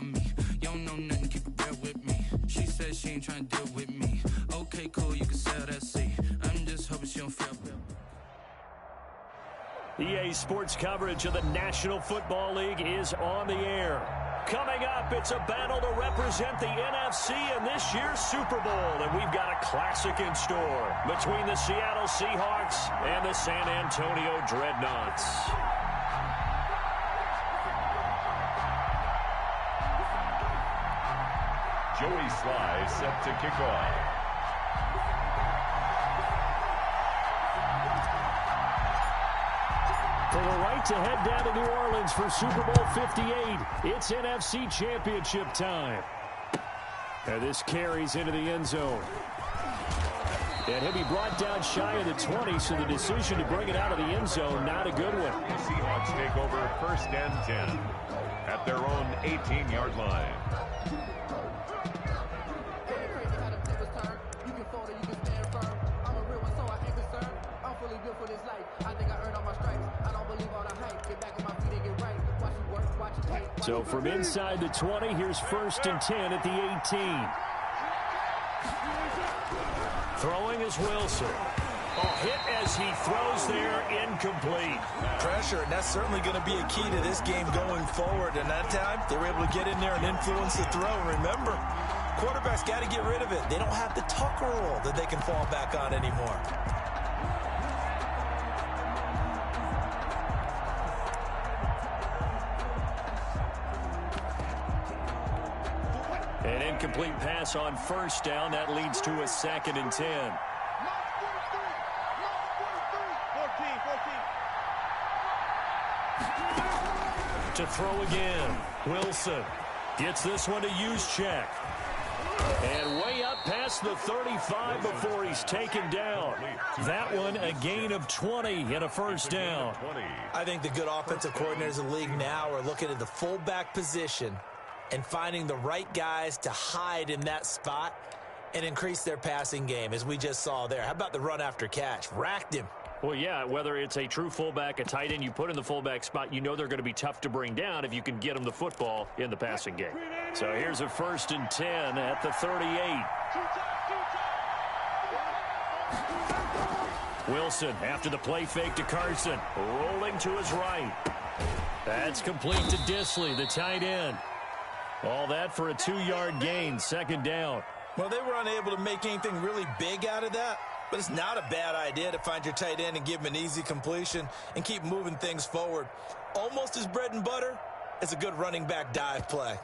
about me. You don't know nothing, keep it real with me. She said she ain't trying to deal with me. Okay, cool, you can sell that seat. I'm just hoping she don't feel bad. EA Sports coverage of the National Football League is on the air. Coming up, it's a battle to represent the NFC in this year's Super Bowl, and we've got a classic in store between the Seattle Seahawks and the San Antonio Dreadnoughts. Joey Sly set to kick off. For the right to head down to New Orleans for Super Bowl 58, it's NFC Championship time. And this carries into the end zone. And he'll be brought down shy of the 20, so the decision to bring it out of the end zone, not a good one. The Seahawks take over 1st and 10 at their own 18-yard line. So from inside the 20, here's 1st and 10 at the 18. Throwing is Wilson. Hit as he throws there, incomplete. Pressure, and that's certainly going to be a key to this game going forward. And that time, they were able to get in there and influence the throw. Remember, quarterbacks got to get rid of it. They don't have the tuck rule that they can fall back on anymore. An incomplete pass on 1st down. That leads to a 2nd and 10. To throw again. Wilson gets this one to use check. And way up past the 35 before he's taken down. That one a gain of 20 and a 1st down. I think the good offensive coordinators in the league now are looking at the fullback position and finding the right guys to hide in that spot and increase their passing game, as we just saw there. How about the run after catch? Racked him. Well, yeah, whether it's a true fullback, a tight end you put in the fullback spot, you know they're going to be tough to bring down if you can get them the football in the passing game. So here's a 1st and 10 at the 38. Wilson after the play fake to Carson. Rolling to his right. That's complete to Disley, the tight end. All that for a 2-yard gain, 2nd down. Well, they were unable to make anything really big out of that, but it's not a bad idea to find your tight end and give him an easy completion and keep moving things forward. Almost as bread and butter as a good running back dive play.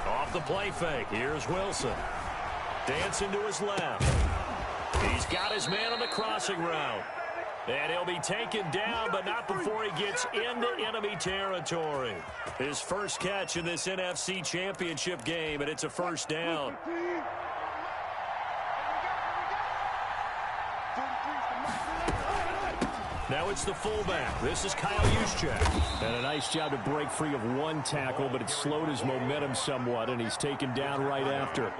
Off the play fake, here's Wilson. Dancing to his left. He's got his man on the crossing route. And he'll be taken down, but not before he gets into enemy territory. His first catch in this NFC Championship game, and it's a 1st down. Now it's the fullback. This is Kyle Juszczyk. And a nice job to break free of one tackle, but it slowed his momentum somewhat, and he's taken down right after.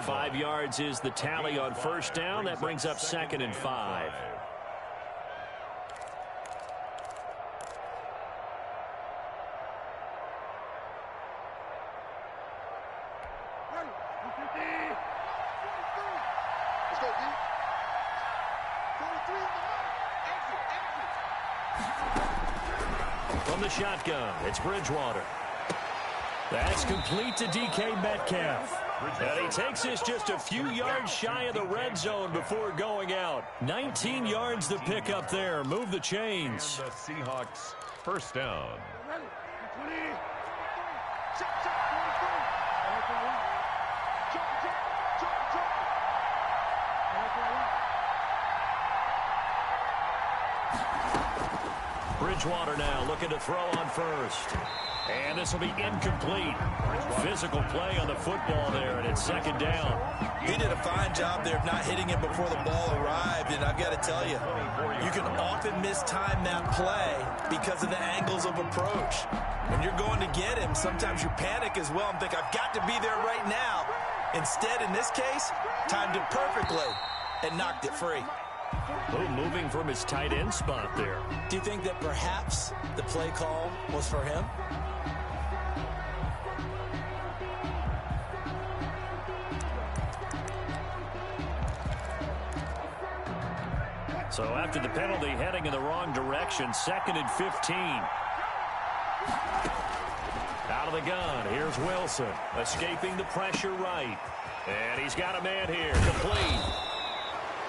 5 yards is the tally on 1st down. That brings up 2nd and 5. From the shotgun, it's Bridgewater. That's complete to DK Metcalf. And he takes this just a few yards shy of the red zone before going out. 19 yards to pick up there. Move the chains. And the Seahawks 1st down. Bridgewater now looking to throw on 1st. And this will be incomplete. Physical play on the football there, and it's 2nd down. He did a fine job there of not hitting it before the ball arrived, and I've got to tell you, you can often mistime that play because of the angles of approach. When you're going to get him, sometimes you panic as well and think, I've got to be there right now. Instead, in this case, timed it perfectly. and knocked it free. Oh, moving from his tight end spot there. Do you think that perhaps the play call was for him? So after the penalty, heading in the wrong direction, 2nd and 15. Out of the gun, here's Wilson, escaping the pressure right. And he's got a man here, complete.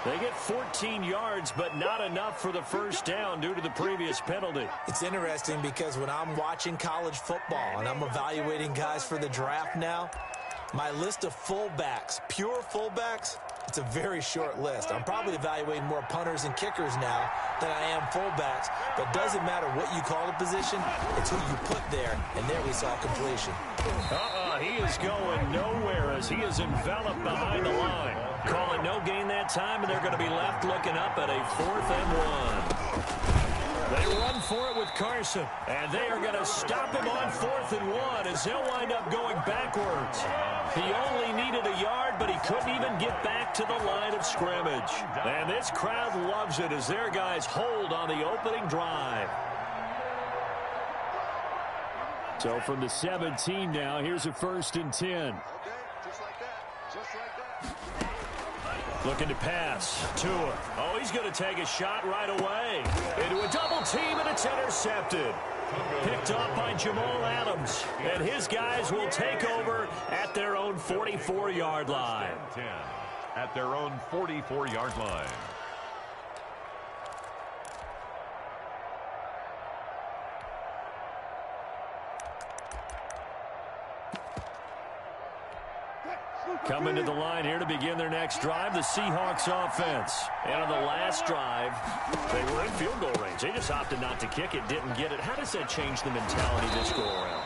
They get 14 yards, but not enough for the first down due to the previous penalty. It's interesting because when I'm watching college football and I'm evaluating guys for the draft now, my list of fullbacks, pure fullbacks, it's a very short list. I'm probably evaluating more punters and kickers now than I am fullbacks, but doesn't matter what you call the position, it's who you put there, and there we saw completion. He is going nowhere as he is enveloped behind the line. Call it no gain that time, and they're going to be left looking up at a 4th and 1. They run for it with Carson, and they are going to stop him on 4th and 1 as he'll wind up going backwards. He only needed a yard, but he couldn't even get back to the line of scrimmage. And this crowd loves it as their guys hold on the opening drive. So from the 17 now, here's a 1st and 10. Looking to pass. Tua. Oh, he's going to take a shot right away. Into a double team, and it's intercepted. Picked off by Jamal Adams. And his guys will take over at their own 44-yard line. At their own 44-yard line. Coming to the line here to begin their next drive, the Seahawks offense. And on the last drive, they were in field goal range. They just opted not to kick it, didn't get it. How does that change the mentality this go-around?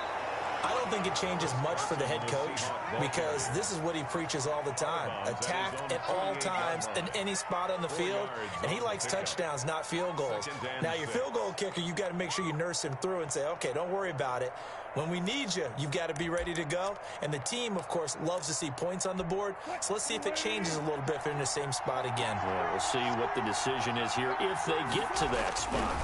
I don't think it changes much for the head coach because this is what he preaches all the time. Attack at all times in any spot on the field, and he likes touchdowns, not field goals. Now, your field goal kicker, you've got to make sure you nurse him through and say, okay, don't worry about it. When we need you, you've got to be ready to go. And the team, of course, loves to see points on the board. So let's see if it changes a little bit if they're in the same spot again. Well, we'll see what the decision is here if they get to that spot.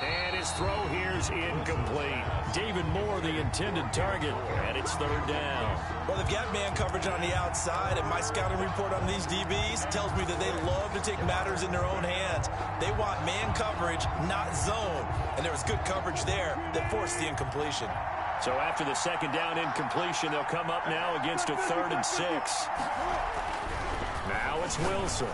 And his throw here is incomplete. David Moore, the intended target, and it's 3rd down. Well, they've got man coverage on the outside, and my scouting report on these DBs tells me that they love to take matters in their own hands. They want man coverage, not zone. And there was good coverage there that forced the incompletion. So after the 2nd down incompletion, they'll come up now against a 3rd and 6. Now it's Wilson.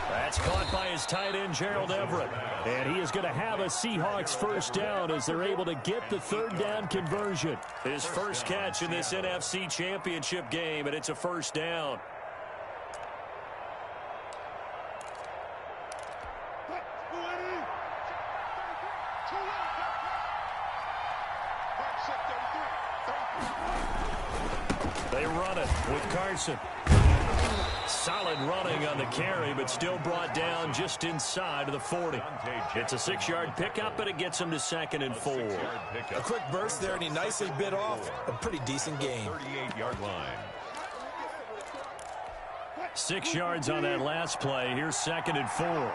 That's caught by his tight end, Gerald Everett. And he is going to have a Seahawks 1st down as they're able to get the 3rd down conversion. His first catch in this NFC Championship game, and it's a 1st down. They run it with Carson. Solid running on the carry, but still brought down just inside of the 40. It's a 6-yard pickup, but it gets him to 2nd and 4. A quick burst there, and he nicely bit off a pretty decent gain. 38-yard line. 6 yards on that last play. Here's 2nd and 4.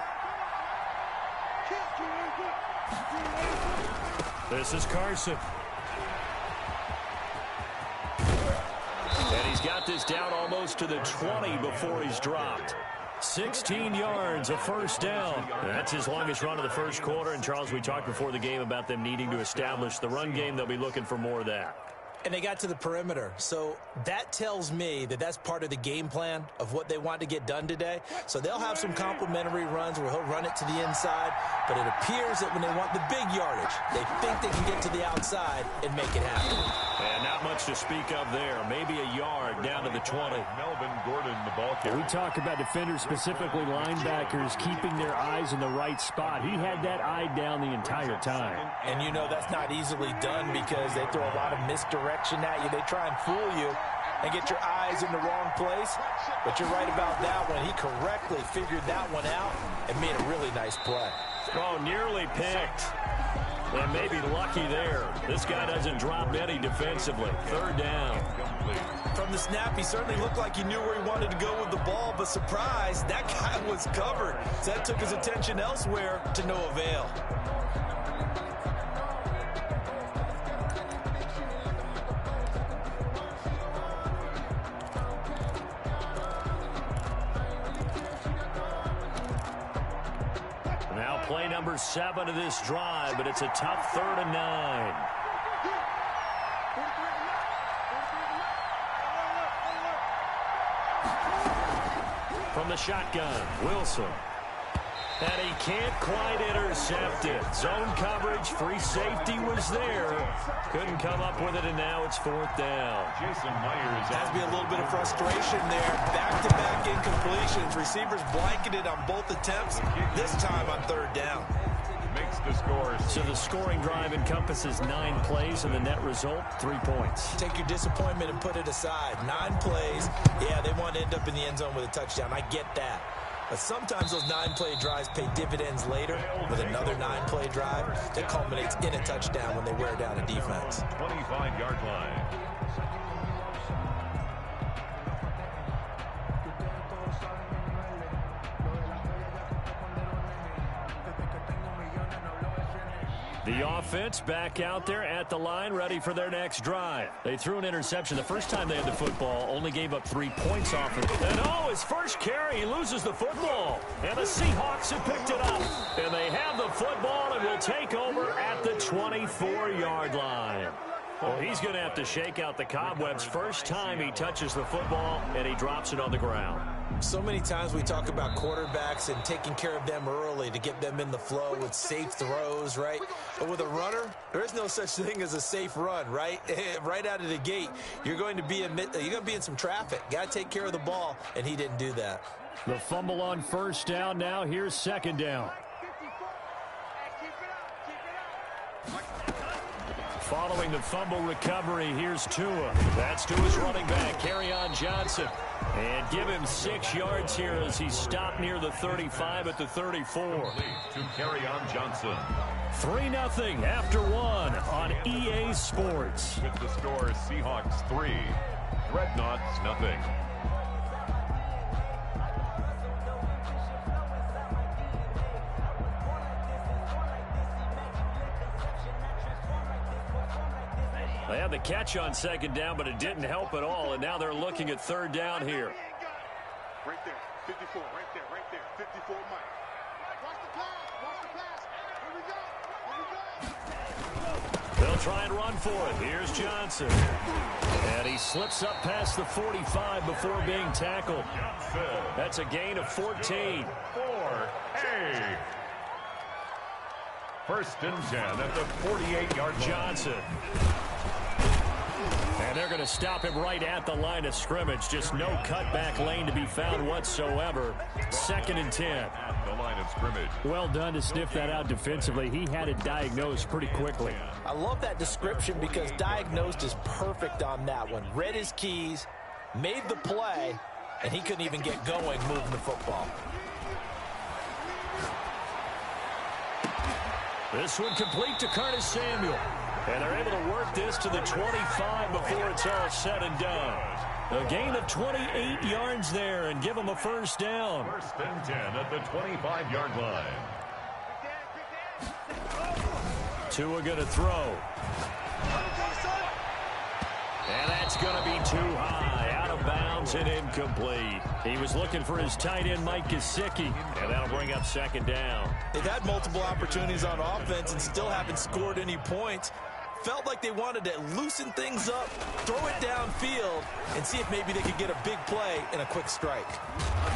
This is Carson. And he's got this down almost to the 20 before he's dropped. 16 yards, a 1st down. That's his longest run of the first quarter. And, Charles, we talked before the game about them needing to establish the run game. They'll be looking for more of that. And they got to the perimeter. So that tells me that that's part of the game plan of what they want to get done today. So they'll have some complimentary runs where he'll run it to the inside. But it appears that when they want the big yardage, they think they can get to the outside and make it happen. And not much to speak of there. Maybe a yard down to the 20. Melvin Gordon, the ball carrier. We talk about defenders, specifically linebackers, keeping their eyes in the right spot. He had that eye down the entire time. And you know that's not easily done because they throw a lot of misdirection at you. They try and fool you and get your eyes in the wrong place. But you're right about that one. He correctly figured that one out and made a really nice play. Oh, nearly picked. And maybe lucky there. This guy doesn't drop any defensively. 3rd down. From the snap, he certainly looked like he knew where he wanted to go with the ball, but surprise, that guy was covered. So that took his attention elsewhere to no avail. Now play number 7 of this drive, but it's a tough 3rd and 9. From the shotgun, Wilson. And he can't quite intercept it. Zone coverage, free safety was there. Couldn't come up with it, and now it's 4th down. Jason Myers has to be a little bit of frustration there. Back-to-back incompletions. Receivers blanketed on both attempts, this time on 3rd down. Makes the score. So the scoring drive encompasses 9 plays, and the net result, 3 points. Take your disappointment and put it aside. 9 plays. Yeah, they want to end up in the end zone with a touchdown. I get that. But sometimes those 9-play drives pay dividends later with another 9-play drive that culminates in a touchdown when they wear down a defense. 25-yard line. The offense back out there at the line, ready for their next drive. They threw an interception the first time they had the football, only gave up 3 points off it. And his first carry, he loses the football. And the Seahawks have picked it up. And they have the football and will take over at the 24-yard line. Well, he's going to have to shake out the cobwebs first time he touches the football, and he drops it on the ground. So many times we talk about quarterbacks and taking care of them early to get them in the flow with safe throws, right? But with a runner, there is no such thing as a safe run, right? Right out of the gate, you're going to be in some traffic. Got to take care of the ball, and he didn't do that. The fumble on 1st down. Now here's 2nd down. Following the fumble recovery, here's Tua. That's Tua's running back, Kerryon Johnson. And give him 6 yards here as he stopped near the 35 at the 34. To Kerryon Johnson. 3-0 after 1 on EA Sports. With the score, Seahawks 3, Dreadnoughts 0. They had the catch on 2nd down, but it didn't help at all, and now they're looking at 3rd down here. Right there, 54, right there, 54, Mike. Watch the pass, here we go. They'll try and run for it. Here's Johnson. And he slips up past the 45 before being tackled. That's a gain of 14. 4A. 1st and 10 at the 48-yard line. Johnson. And they're going to stop him right at the line of scrimmage. Just no cutback lane to be found whatsoever. 2nd and 10. At the line of scrimmage. Well done to sniff that out defensively. He had it diagnosed pretty quickly. I love that description because diagnosed is perfect on that one. Read his keys, made the play, and he couldn't even get going moving the football. This one complete to Curtis Samuel. And they're able to work this to the 25 before it's all said and done. A gain of 28 yards there and give them a 1st down. 1st and 10 at the 25-yard line. Tua going to throw. And that's going to be too high. Out of bounds and incomplete. He was looking for his tight end, Mike Gesicki. And that'll bring up 2nd down. They've had multiple opportunities on offense and still haven't scored any points. Felt like they wanted to loosen things up, throw it downfield, and see if maybe they could get a big play and a quick strike.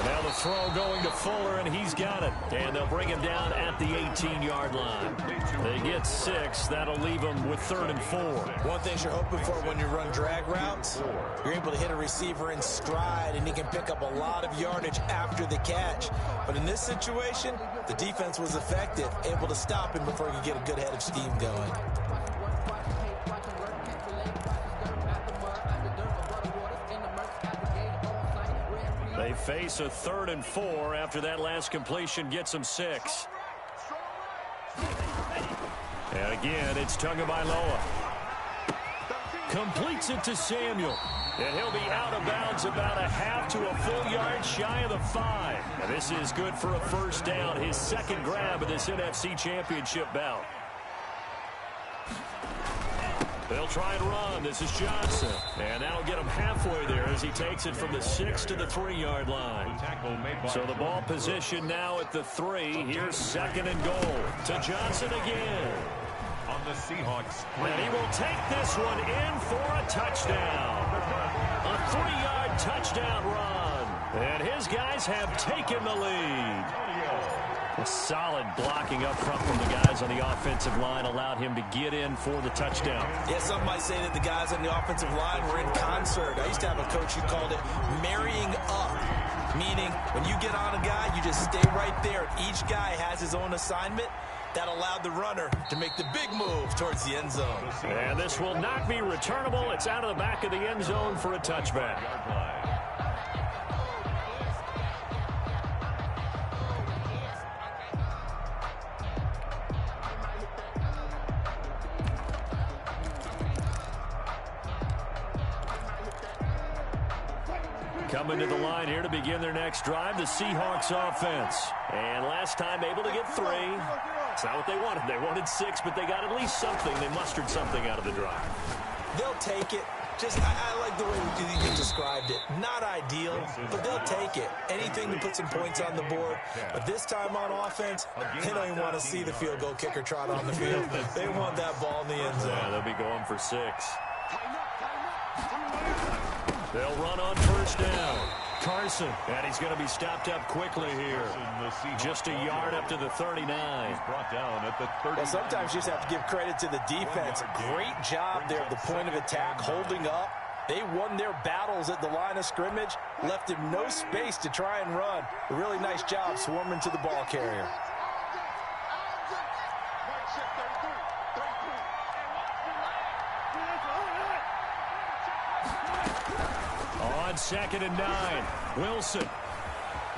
Now the throw going to Fuller, and he's got it. And they'll bring him down at the 18-yard line. They get 6. That'll leave them with 3rd and 4. One thing you're hoping for when you run drag routes, you're able to hit a receiver in stride, and he can pick up a lot of yardage after the catch. But in this situation, the defense was effective, able to stop him before he could get a good head of steam going. They face a 3rd and 4 after that last completion gets them 6. And again, it's Tagovailoa. Completes it to Samuel. And he'll be out of bounds about a half to a full yard shy of the 5. And this is good for a first down, his second grab of this NFC Championship bout. They'll try and run. This is Johnson. And that'll get him halfway there as he takes it from the 6 to the 3-yard line. So the ball position now at the 3. Here's second and goal to Johnson again. On the Seahawks. And he will take this one in for a touchdown. A 3-yard touchdown run. And his guys have taken the lead. A solid blocking up front from the guys on the offensive line allowed him to get in for the touchdown. Yeah, some might say that the guys on the offensive line were in concert. I used to have a coach who called it marrying up, meaning when you get on a guy, you just stay right there. Each guy has his own assignment. That allowed the runner to make the big move towards the end zone. And this will not be returnable. It's out of the back of the end zone for a touchback. Coming to the line here to begin their next drive, the Seahawks offense. And last time able to get 3. It's not what they wanted. They wanted 6, but they got at least something. They mustered something out of the drive. They'll take it. I like the way you described it. Not ideal, but they'll take it. Anything to put some points on the board. But this time on offense, they don't even want to see the field goal kicker trot on the field. They want that ball in the end zone. Yeah, they'll be going for 6. They'll run on first down. Carson, and he's going to be stopped up quickly here. Just a yard up to the 39. Brought down at the 30. Well, sometimes you just have to give credit to the defense. Great job there at the point of attack, holding up. They won their battles at the line of scrimmage, left him no space to try and run. A really nice job swarming to the ball carrier. On second and 9, Wilson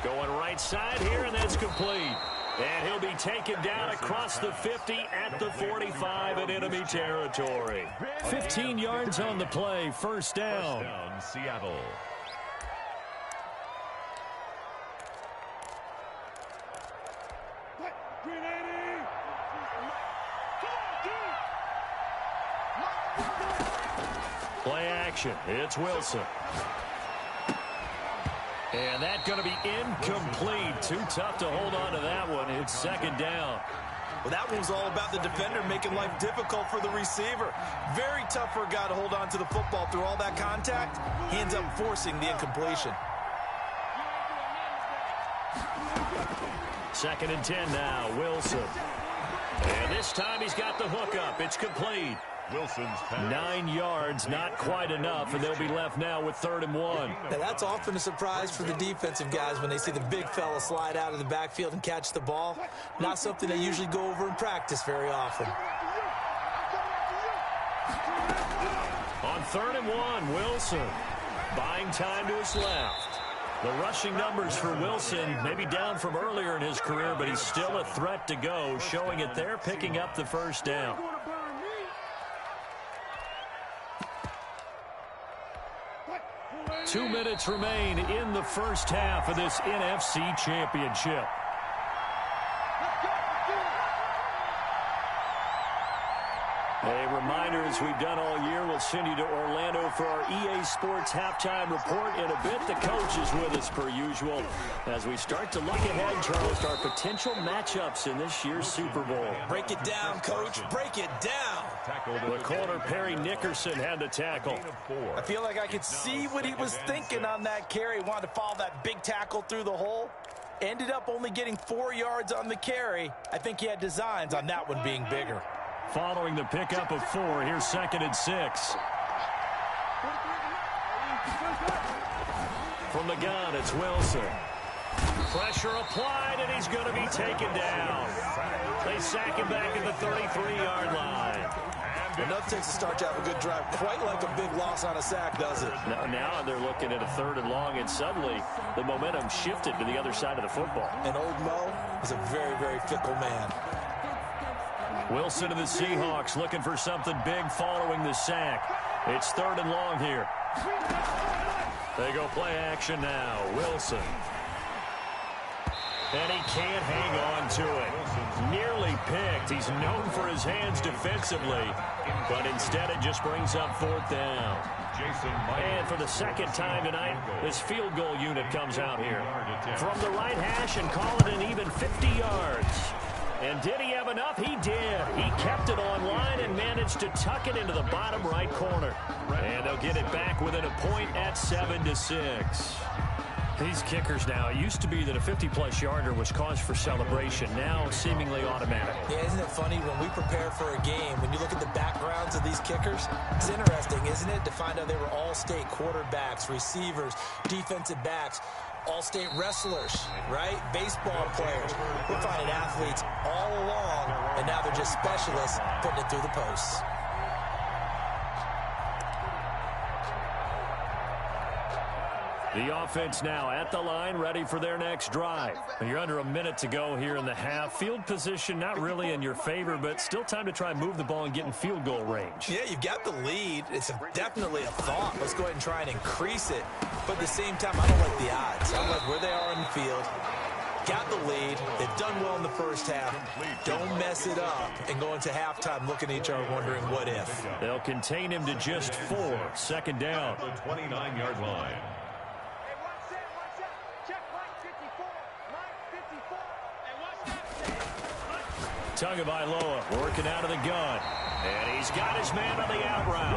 going right side here, and that's complete. And he'll be taken down across the 50 at the 45 in enemy territory. 15 yards on the play, first down. Seattle. Play action. It's Wilson. And that's going to be incomplete. Too tough to hold on to that one. It's second down. Well, that one was all about the defender making life difficult for the receiver. Very tough for a guy to hold on to the football through all that contact. He ends up forcing the incompletion. Second and 10 now, Wilson. And this time he's got the hook up. It's complete. Wilson's pass. 9 yards, not quite enough, and they'll be left now with 3rd and 1. Now, that's often a surprise for the defensive guys when they see the big fella slide out of the backfield and catch the ball. Not something they usually go over in practice very often. On 3rd and 1, Wilson buying time to his left. The rushing numbers for Wilson maybe down from earlier in his career, but he's still a threat to go, showing it there, picking up the first down. Two minutes remain in the first half of this NFC Championship. A reminder, as we've done all year, we'll send you to Orlando for our EA Sports halftime report in a bit. The coach is with us per usual as we start to look ahead, Charles, to our potential matchups in this year's Super Bowl. Break it down, Coach. Break it down. The corner, Perry Nickerson, had the tackle. I feel like I could see what he was thinking on that carry. Wanted to follow that big tackle through the hole. Ended up only getting 4 yards on the carry. I think he had designs on that one being bigger. Following the pickup of 4, here's 2nd and 6. From the gun, it's Wilson. Pressure applied, and he's going to be taken down. They sack him back at the 33-yard line. Enough takes to start to have a good drive. Quite like a big loss on a sack, does it? Now they're looking at a 3rd and long, and suddenly the momentum shifted to the other side of the football. And old Mo is a very, very fickle man. Wilson and the Seahawks looking for something big following the sack. It's 3rd and long here. They go play action now. Wilson. And he can't hang on to it. Nearly picked. He's known for his hands defensively, but instead it just brings up fourth down. And for the second time tonight, this field goal unit comes out here. From the right hash and call it an even 50 yards. And did he have enough? He did. He kept it online and managed to tuck it into the bottom right corner. And they'll get it back within a point at 7-6. These kickers now, it used to be that a 50-plus yarder was cause for celebration. Now seemingly automatic. Yeah, isn't it funny when we prepare for a game, when you look at the backgrounds of these kickers, it's interesting, isn't it, to find out they were all-state quarterbacks, receivers, defensive backs, all-state wrestlers, right? Baseball players. We're finding athletes all along, and now they're just specialists putting it through the posts. The offense now at the line, ready for their next drive. You're under a minute to go here in the half. Field position not really in your favor, but still time to try and move the ball and get in field goal range. Yeah, you've got the lead. It's definitely a thought. Let's go ahead and try and increase it. But at the same time, I don't like the odds. I like where they are in the field. Got the lead. They've done well in the first half. Don't mess it up and go into halftime looking at each other wondering what if. They'll contain him to just 4. Second down. The 29-yard line. Tagovailoa working out of the gun. And he's got his man on the out route.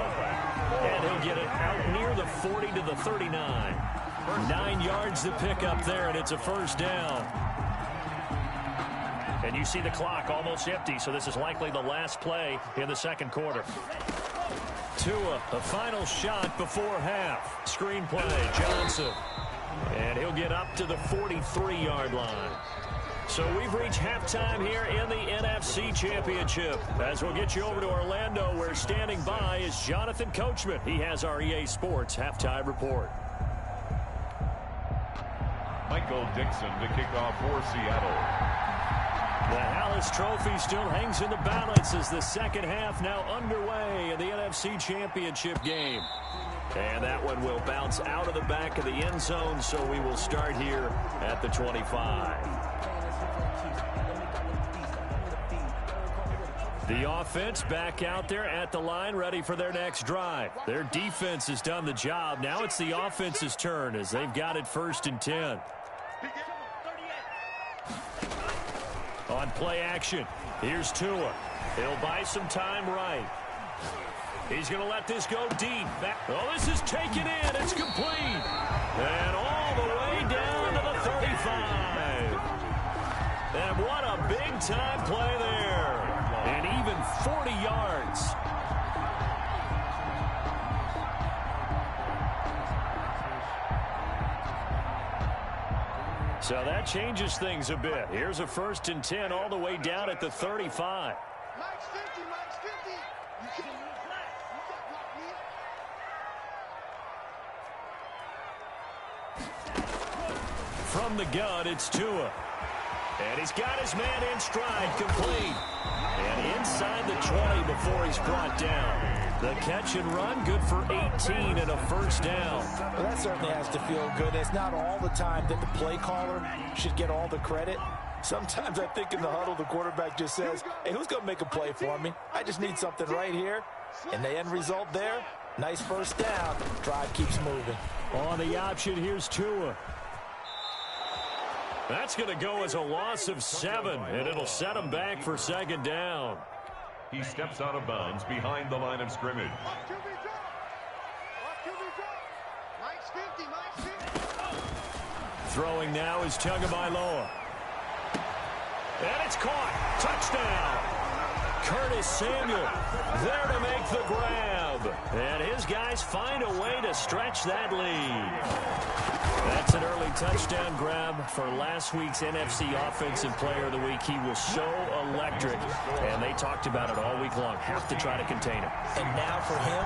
And he'll get it out near the 40 to the 39. 9 yards to pick up there, and it's a first down. And you see the clock almost empty, so this is likely the last play in the second quarter. Tua, a final shot before half. Screen play, Johnson. And he'll get up to the 43-yard line. So we've reached halftime here in the NFC Championship. As we'll get you over to Orlando, where standing by is Jonathan Coachman. He has our EA Sports halftime report. Michael Dixon to kick off for Seattle. The Hallis Trophy still hangs in the balance as the second half now underway in the NFC Championship game. And that one will bounce out of the back of the end zone, so we will start here at the 25. The offense back out there at the line, ready for their next drive. Their defense has done the job. Now it's the offense's turn as they've got it 1st and 10. On play action, here's Tua. He'll buy some time right. He's going to let this go deep. Oh, this is taken in. It's complete. And all the way down to the 35. And what a big-time play there. And even 40 yards. So that changes things a bit. Here's a 1st and 10 all the way down at the 35. From the gun, it's Tua. And he's got his man in stride, complete. And inside the 20 before he's brought down. The catch and run, good for 18 and a first down. Well, that certainly has to feel good. It's not all the time that the play caller should get all the credit. Sometimes I think in the huddle, the quarterback just says, hey, who's going to make a play for me? I just need something right here. And the end result there, nice first down. Drive keeps moving. On the option, here's Tua. That's going to go as a loss of 7, and it'll set him back for second down. He steps out of bounds behind the line of scrimmage. Throwing now is Tagovailoa. And it's caught. Touchdown. Curtis Samuel there to make the grab. And his guys find a way to stretch that lead. That's an early touchdown grab for last week's NFC Offensive Player of the Week. He was so electric, and they talked about it all week long. Have to try to contain him. And now for him,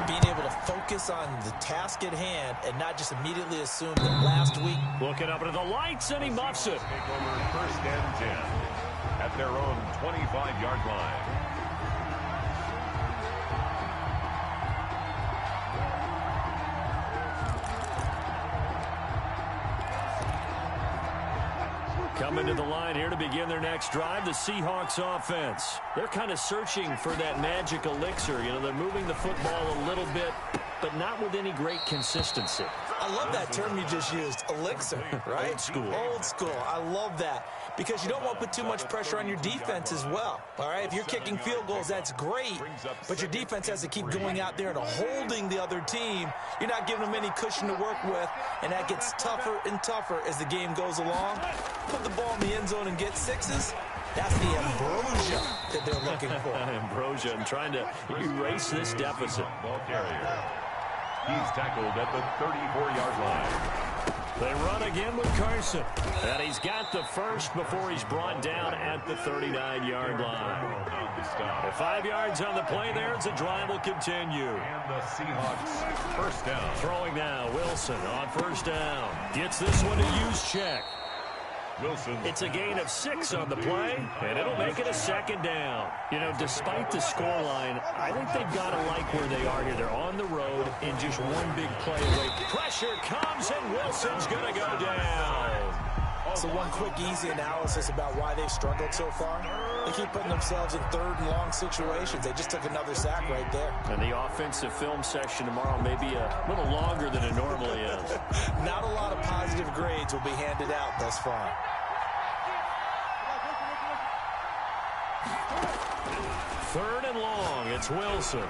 being able to focus on the task at hand and not just immediately assume that last week. Looking up into the lights, and he muffs it. Take over 1st and 10 at their own 25-yard line. Coming to the line here to begin their next drive, the Seahawks offense. They're kind of searching for that magic elixir. You know, they're moving the football a little bit, but not with any great consistency. I love that term you just used, elixir, right? Old school. Old school. I love that because you don't want to put too much pressure on your defense as well, all right? If you're kicking field goals, that's great, but your defense has to keep going out there and holding the other team. You're not giving them any cushion to work with, and that gets tougher and tougher as the game goes along. Put the ball in the end zone and get sixes. That's the ambrosia that they're looking for. Ambrosia and trying to erase this deficit. Ball carrier. He's tackled at the 34-yard line. They run again with Carson. And he's got the first before he's brought down at the 39-yard line. And 5 yards on the play there as the drive will continue. And the Seahawks first down. Throwing now, Wilson on first down. Gets this one to use check. Wilson. It's a gain of 6 on the play, and it'll make it a second down. You know, despite the scoreline, I think they've got to like where they are here. They're on the road and just one big play away. Pressure comes, and Wilson's going to go down. So one quick, easy analysis about why they've struggled so far. They keep putting themselves in third and long situations. They just took another sack right there. And the offensive film session tomorrow may be a little longer than it normally is. Not a lot of positive grades will be handed out thus far. Third and long, it's Wilson.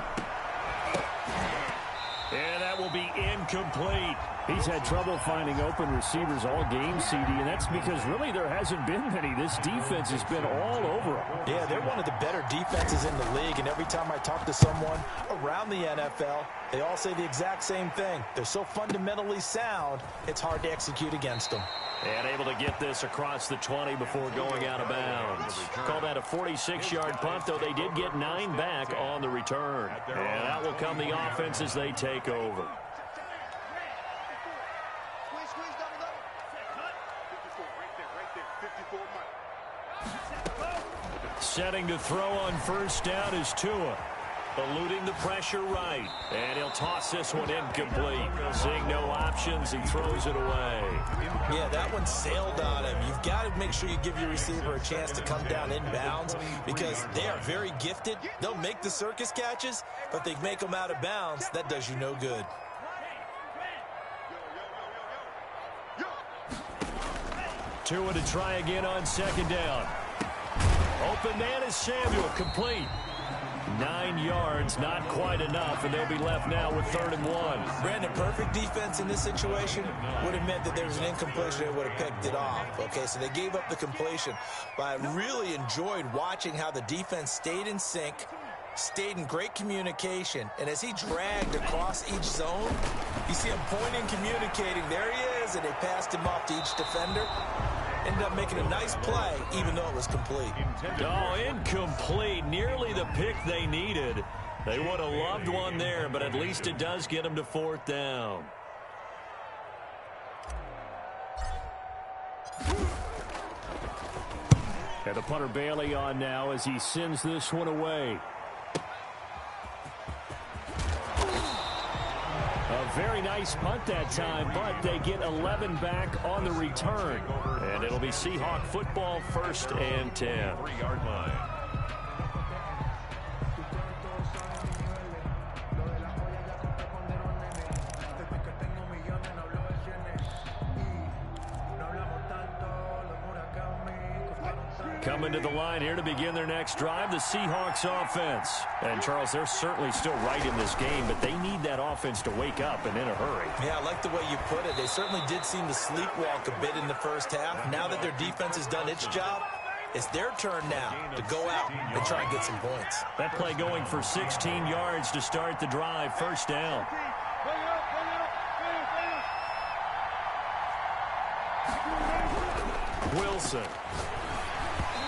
And that will be incomplete. He's had trouble finding open receivers all game, CD, and that's because really there hasn't been many. This defense has been all over him. Yeah, they're one of the better defenses in the league, and every time I talk to someone around the NFL, they all say the exact same thing. They're so fundamentally sound, it's hard to execute against them. And able to get this across the 20 before going out of bounds. Call that a 46-yard punt, though they did get 9 back on the return. And that will come the offense as they take over. Setting to throw on first down is Tua. Eluding the pressure right. And he'll toss this one incomplete. Seeing no options, he throws it away. Yeah, that one sailed on him. You've got to make sure you give your receiver a chance to come down inbounds because they are very gifted. They'll make the circus catches, but they make them out of bounds. That does you no good. Tua to try again on second down. Open man is Samuel, complete. 9 yards, not quite enough, and they'll be left now with 3rd and 1. Brandon, perfect defense in this situation would have meant that there was an incompletion. They would have picked it off. Okay, so they gave up the completion. But I really enjoyed watching how the defense stayed in sync, stayed in great communication, and as he dragged across each zone, you see him pointing, communicating. There he is, and they passed him off to each defender. Ended up making a nice play, even though it was complete. Oh, incomplete. Nearly the pick they needed. They would have loved one there, but at least it does get them to 4th down. And the punter Bailey on now as he sends this one away. A very nice punt that time, but they get 11 back on the return. And it'll be Seahawk football, 1st and 10. 3-yard line. Coming to the line here to begin their next drive, the Seahawks offense. And, Charles, they're certainly still right in this game, but they need that offense to wake up and in a hurry. Yeah, I like the way you put it. They certainly did seem to sleepwalk a bit in the first half. Now that their defense has done its job, it's their turn now to go out and try and get some points. That play going for 16 yards to start the drive, 1st down. Wilson.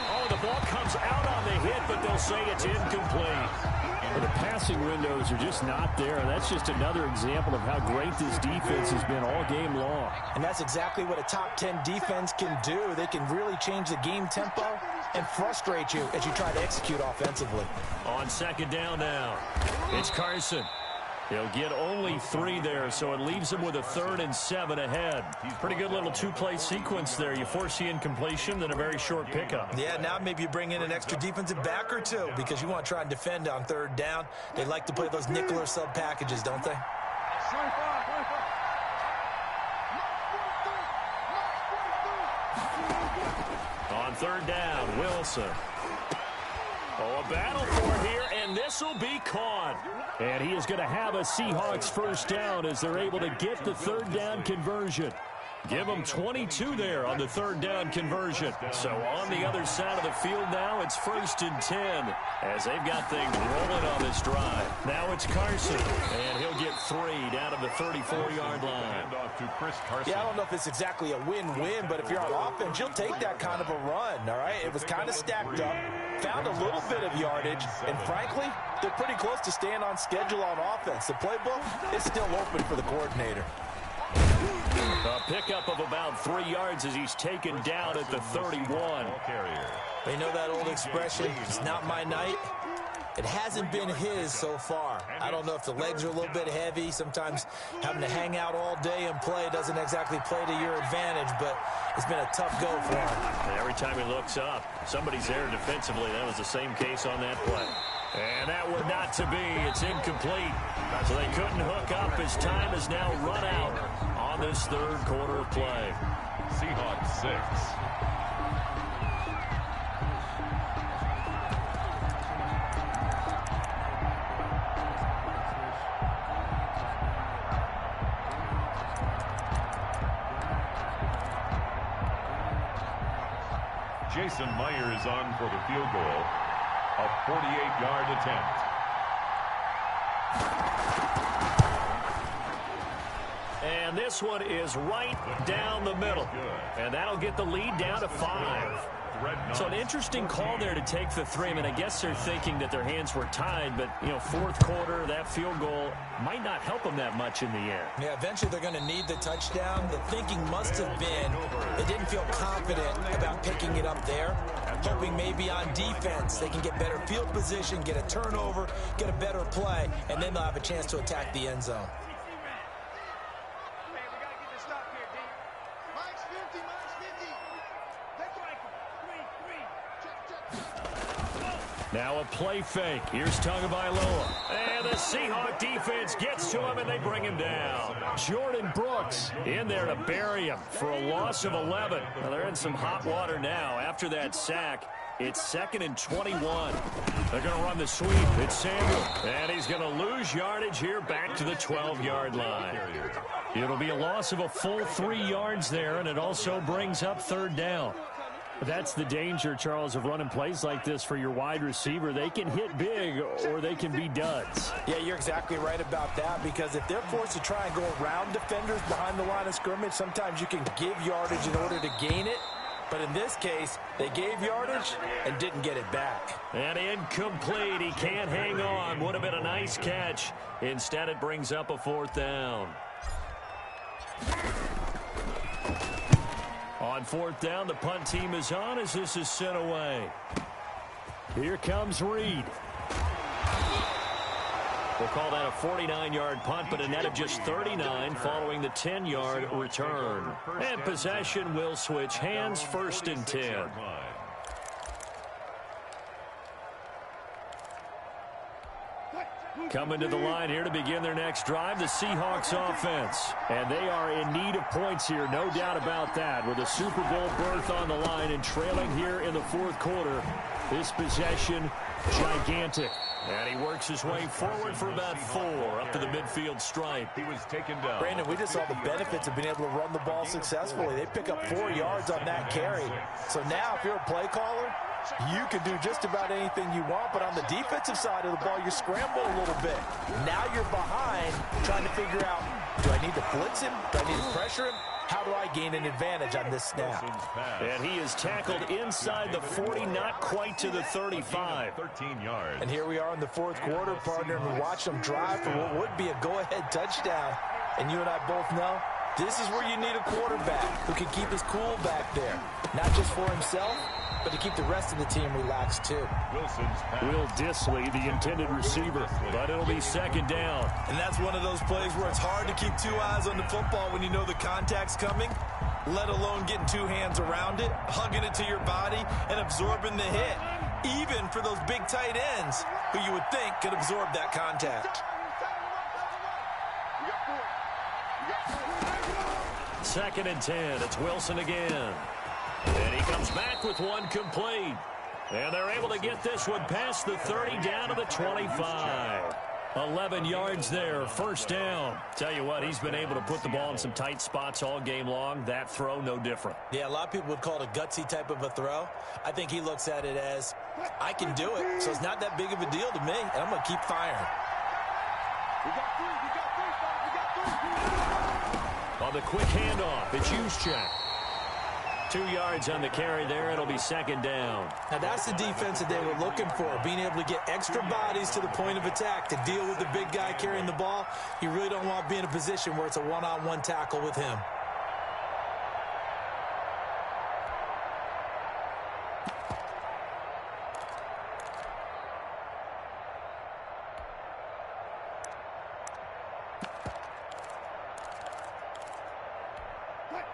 Oh, the ball comes out on the hit, but they'll say it's incomplete. Well, the passing windows are just not there. That's just another example of how great this defense has been all game long. And that's exactly what a top 10 defense can do. They can really change the game tempo and frustrate you as you try to execute offensively. On second down now, it's Carson. He'll get only 3 there, so it leaves him with a 3rd and 7 ahead. Pretty good little 2-play sequence there. You force the incompletion, then a very short pickup. Yeah, now maybe you bring in an extra defensive back or two because you want to try and defend on 3rd down. They like to play those nickel or sub packages, don't they? On 3rd down, Wilson. Oh, a battle for here, and this will be caught. And he is going to have a Seahawks 1st down as they're able to get the 3rd down conversion. Give them 22 there on the 3rd down conversion. So on the other side of the field now, it's 1st and 10 as they've got things rolling on this drive. Now it's Carson, and he'll get 3 down to the 34-yard line. Yeah, I don't know if it's exactly a win-win, but if you're on offense, you'll take that kind of a run, all right? It was kind of stacked up, found a little bit of yardage, and frankly, they're pretty close to staying on schedule on offense. The playbook is still open for the coordinator. A pickup of about 3 yards as he's taken down at the 31. You know that old expression, it's not my night? It hasn't been his so far. I don't know if the legs are a little bit heavy. Sometimes having to hang out all day and play doesn't exactly play to your advantage, but it's been a tough go for him. And every time he looks up, somebody's there defensively. That was the same case on that play. And that would not to be. It's incomplete. So they couldn't hook up as time is now run out on this 3rd quarter of play. Seahawks 6. Jason Myers on for the field goal. A 48-yard attempt. And this one is right down the middle. And that'll get the lead down to 5. So an interesting call there to take the 3. I mean, I guess they're thinking that their hands were tied, but, you know, 4th quarter, that field goal might not help them that much in the end. Yeah, eventually they're going to need the touchdown. The thinking must have been they didn't feel confident about picking it up there, hoping maybe on defense they can get better field position, get a turnover, get a better play, and then they'll have a chance to attack the end zone. Now a play fake. Here's Tagovailoa. And the Seahawk defense gets to him, and they bring him down. Jordan Brooks in there to bury him for a loss of 11. Well, they're in some hot water now after that sack. It's 2nd and 21. They're going to run the sweep. It's Samuel. And he's going to lose yardage here back to the 12-yard line. It'll be a loss of a full 3 yards there, and it also brings up 3rd down. That's the danger, Charles, of running plays like this for your wide receiver. They can hit big or they can be duds. Yeah, you're exactly right about that, because if they're forced to try and go around defenders behind the line of scrimmage, sometimes you can give yardage in order to gain it. But in this case, they gave yardage and didn't get it back. And incomplete. He can't hang on. Would have been a nice catch. Instead, it brings up a 4th down. On 4th down, the punt team is on as this is sent away. Here comes Reed. We'll call that a 49-yard punt, but a net of just 39 following the 10-yard return. And possession will switch hands, 1st and 10. Coming to the line here to begin their next drive, the Seahawks offense. And they are in need of points here, no doubt about that. With a Super Bowl berth on the line and trailing here in the 4th quarter. This possession, gigantic. And he works his way forward for about 4 up to the midfield stripe. He was taken down. Brandon, we just saw the benefits of being able to run the ball successfully. They pick up 4 yards on that carry. So now if you're a play caller, you can do just about anything you want, but on the defensive side of the ball, you're scrambling a little bit. Now you're behind trying to figure out, do I need to blitz him? Do I need to pressure him? How do I gain an advantage on this snap? And he is tackled inside the 40, not quite to the 35. 13 yards. And here we are in the 4th quarter, partner, and we watch them drive for what would be a go-ahead touchdown. And you and I both know this is where you need a quarterback who can keep his cool back there, not just for himself, but to keep the rest of the team relaxed too. Will Disley, the intended receiver, but it'll be second down. And that's one of those plays where it's hard to keep two eyes on the football when you know the contact's coming, let alone getting two hands around it, hugging it to your body, and absorbing the hit, even for those big tight ends who you would think could absorb that contact. Second and 10. It's Wilson again. And he comes back with one complete. And they're able to get this one past the 30 down to the 25. 11 yards there, first down. Tell you what, he's been able to put the ball in some tight spots all game long. That throw, no different. Yeah, a lot of people would call it a gutsy type of a throw. I think he looks at it as, I can do it, so it's not that big of a deal to me, and I'm going to keep firing. On the quick handoff, it's Juszczyk. 2 yards on the carry there. It'll be second down. Now, that's the defense that they were looking for, being able to get extra bodies to the point of attack to deal with the big guy carrying the ball. You really don't want to be in a position where it's a one-on-one tackle with him.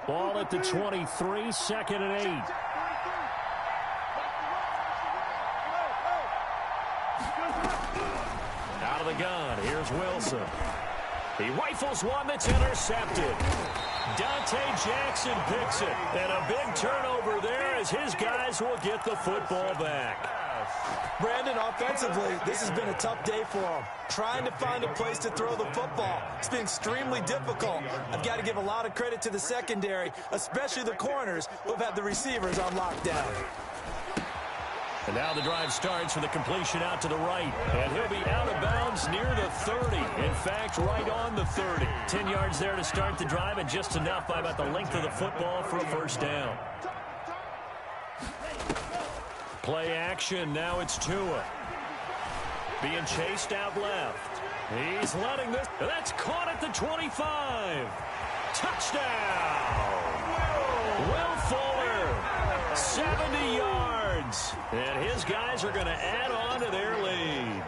Ball at the 23, second and 8. Out of the gun, here's Wilson. He rifles one that's intercepted. Dante Jackson picks it. And a big turnover there as his guys will get the football back. Brandon, offensively, this has been a tough day for him. Trying to find a place to throw the football. It's been extremely difficult. I've got to give a lot of credit to the secondary, especially the corners who have had the receivers on lockdown. And now the drive starts with a completion out to the right. And he'll be out of bounds near the 30. In fact, right on the 30. 10 yards there to start the drive, and just enough by about the length of the football for a first down. Play action, now it's Tua. Being chased out left. He's letting this. That's caught at the 25. Touchdown! Will Fuller, 70 yards. And his guys are going to add on to their lead.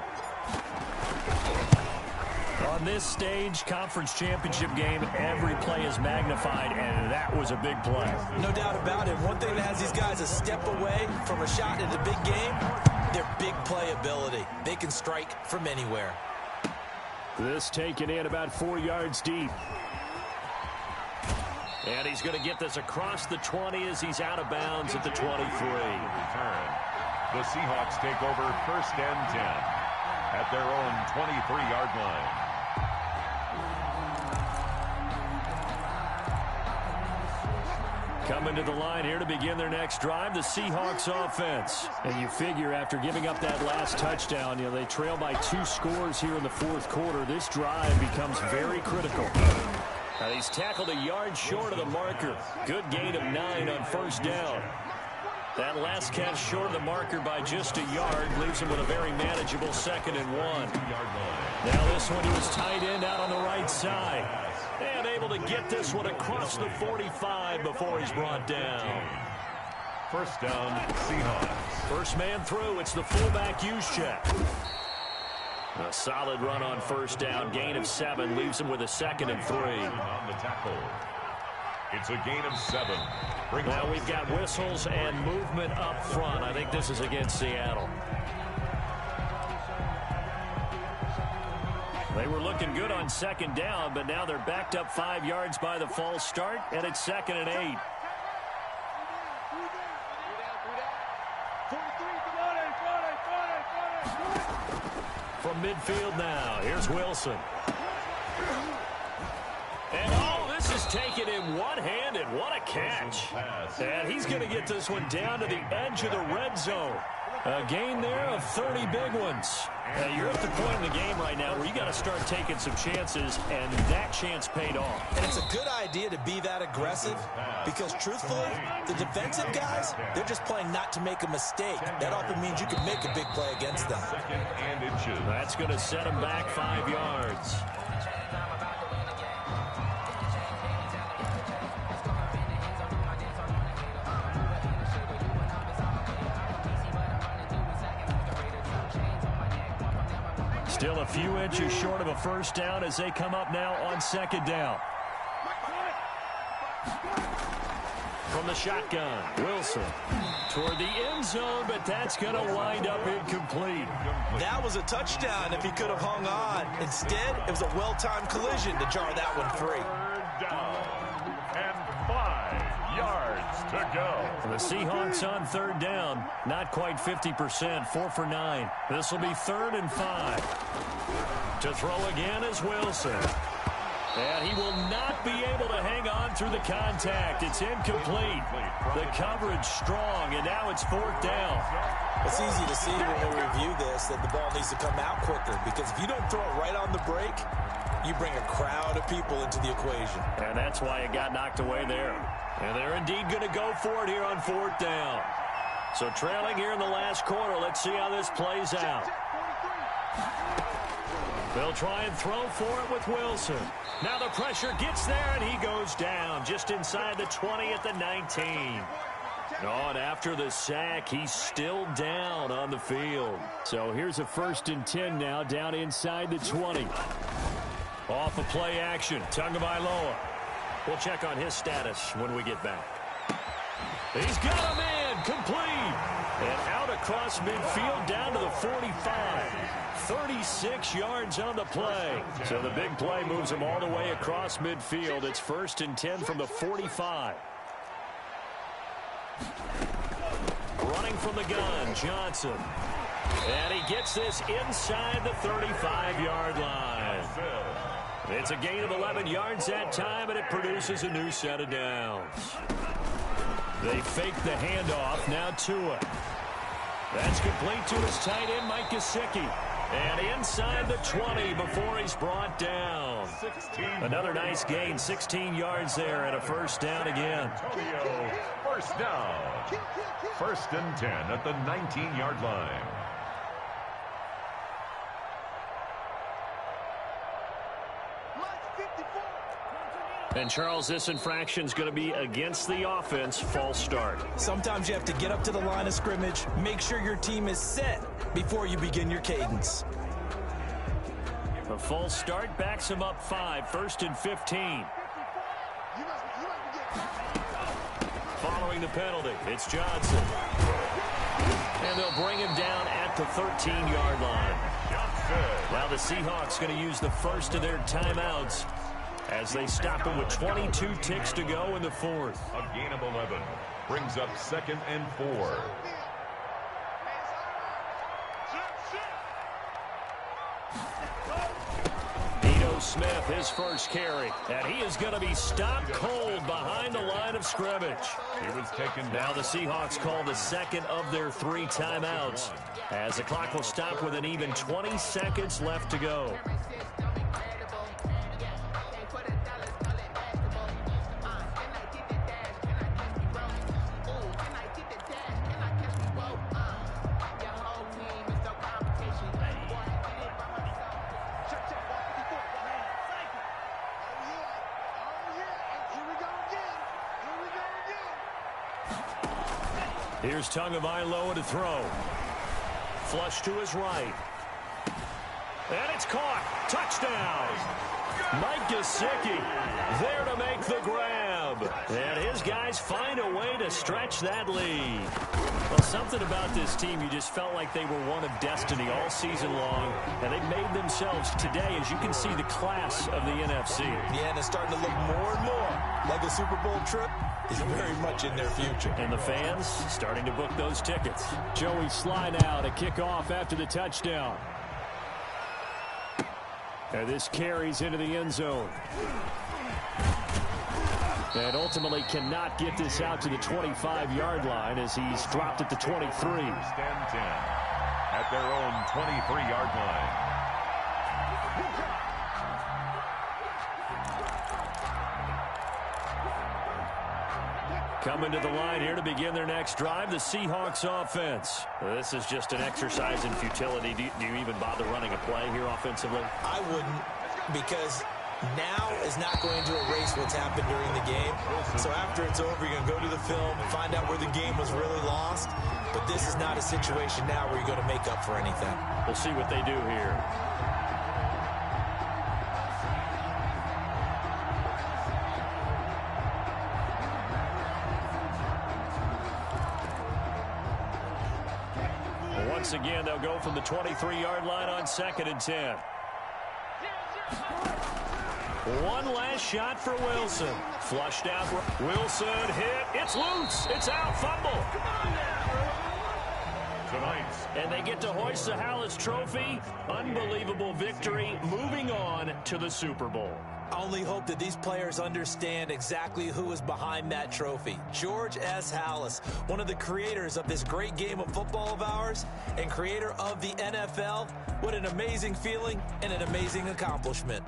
On this stage, conference championship game, every play is magnified, and that was a big play. No doubt about it. One thing that has these guys a step away from a shot in the big game, their big play ability. They can strike from anywhere. This taken in about 4 yards deep. And he's going to get this across the 20 as he's out of bounds at the 23. Return. The Seahawks take over first and 10 at their own 23-yard line. Coming to the line here to begin their next drive, the Seahawks offense. And you figure after giving up that last touchdown, they trail by 2 scores here in the fourth quarter. This drive becomes very critical. Now he's tackled a yard short of the marker. Good gain of 9 on first down. That last catch short of the marker by just a yard leaves him with a very manageable 2nd and 1. Now this one, he was tight end out on the right side. And able to get this one across the 45 before he's brought down. First down, Seahawks. First man through, it's the fullback Juszczyk. A solid run on first down, gain of 7, leaves him with a 2nd and 3. On the tackle. It's a gain of 7. Now we've got whistles and movement up front. I think this is against Seattle. They were looking good on second down, but now they're backed up 5 yards by the false start, and it's 2nd and 8. From midfield now, here's Wilson. And this is taken in one-handed. What a catch. And he's going to get this one down to the edge of the red zone. A gain there of 30 big ones. You're at the point in the game right now where you got to start taking some chances, and that chance paid off. And it's a good idea to be that aggressive because, truthfully, the defensive guys, they're just playing not to make a mistake. That often means you can make a big play against them. That's going to set them back 5 yards. Still a few inches short of a first down as they come up now on second down. From the shotgun, Wilson toward the end zone, but that's going to wind up incomplete. That was a touchdown if he could have hung on. Instead, it was a well-timed collision to jar that one free. Third down and 5 yards to go. The Seahawks on third down, not quite 50%, 4 for 9. This will be 3rd and 5. To throw again is Wilson. And he will not be able to hang on through the contact. It's incomplete. The coverage strong, and now it's 4th down. It's easy to see when we review this that the ball needs to come out quicker, because if you don't throw it right on the break, you bring a crowd of people into the equation. And that's why it got knocked away there. And they're indeed going to go for it here on 4th down. So trailing here in the last quarter, let's see how this plays out. They'll try and throw for it with Wilson. Now the pressure gets there, and he goes down just inside the 20 at the 19. Oh, and after the sack, he's still down on the field. So here's a 1st and 10 now, down inside the 20. Off of play action, Tagovailoa. We'll check on his status when we get back. He's got a man, complete. And out across midfield down to the 45. 36 yards on the play. So the big play moves him all the way across midfield. It's 1st and 10 from the 45. Running from the gun, Johnson. And he gets this inside the 35-yard line. It's a gain of 11 yards that time, and it produces a new set of downs. They fake the handoff. Now Tua. That's complete to his tight end, Mike Gesicki. And inside the 20 before he's brought down. Another nice gain, 16 yards there, and a 1st down again. First down. 1st and 10 at the 19-yard line. And, Charles, this infraction is going to be against the offense. False start. Sometimes you have to get up to the line of scrimmage, make sure your team is set before you begin your cadence. A false start backs him up 5, 1st and 15. Following the penalty, it's Johnson. And they'll bring him down at the 13-yard line. Now the Seahawks going to use the first of their timeouts as they stop him with 22 ticks to go in the 4th. A gain of 11 brings up 2nd and 4. Smith, his first carry, and he is going to be stopped cold behind the line of scrimmage. He was taken down. Now the Seahawks call the second of their 3 timeouts as the clock will stop with an even 20 seconds left to go. Here's Tagovailoa to throw. Flush to his right. And it's caught. Touchdown. Mike Gesicki there to make the grab. And his guys find a way to stretch that lead. Well, something about this team, you just felt like they were one of destiny all season long. And they made themselves today, as you can see, the class of the NFC. Yeah, and it's starting to look more and more like a Super Bowl trip is very much in their future. And the fans starting to book those tickets. Joey Sly now to kick off after the touchdown. And this carries into the end zone. And ultimately cannot get this out to the 25-yard line as he's dropped at the 23. 1st and 10 at their own 23-yard line. Coming to the line here to begin their next drive, the Seahawks offense. This is just an exercise in futility. Do you even bother running a play here offensively? I wouldn't, because now is not going to erase what's happened during the game. So after it's over, you're going to go to the film and find out where the game was really lost. But this is not a situation now where you're going to make up for anything. We'll see what they do here. Once again, they'll go from the 23-yard line on 2nd and 10. One last shot for Wilson. Flushed out. Wilson hit. It's loose. It's out. Fumble. And they get to hoist the Hallis Trophy. Unbelievable victory. Moving on to the Super Bowl. I only hope that these players understand exactly who is behind that trophy. George S. Hallis, one of the creators of this great game of football of ours and creator of the NFL. What an amazing feeling and an amazing accomplishment.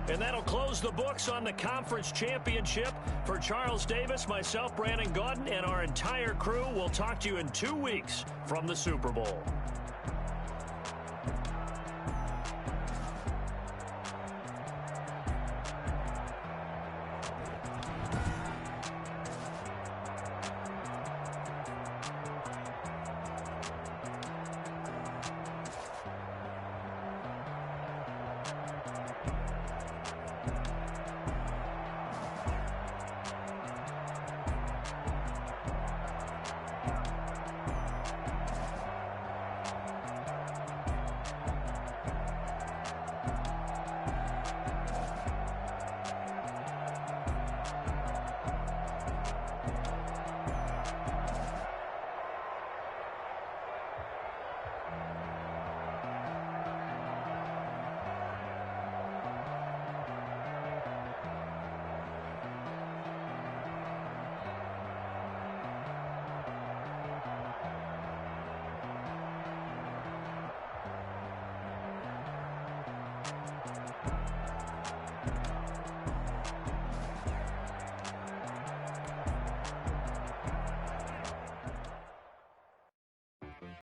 And that'll close the books on the conference championship. For Charles Davis, myself, Brandon Gaudin, and our entire crew, we'll talk to you in 2 weeks from the Super Bowl.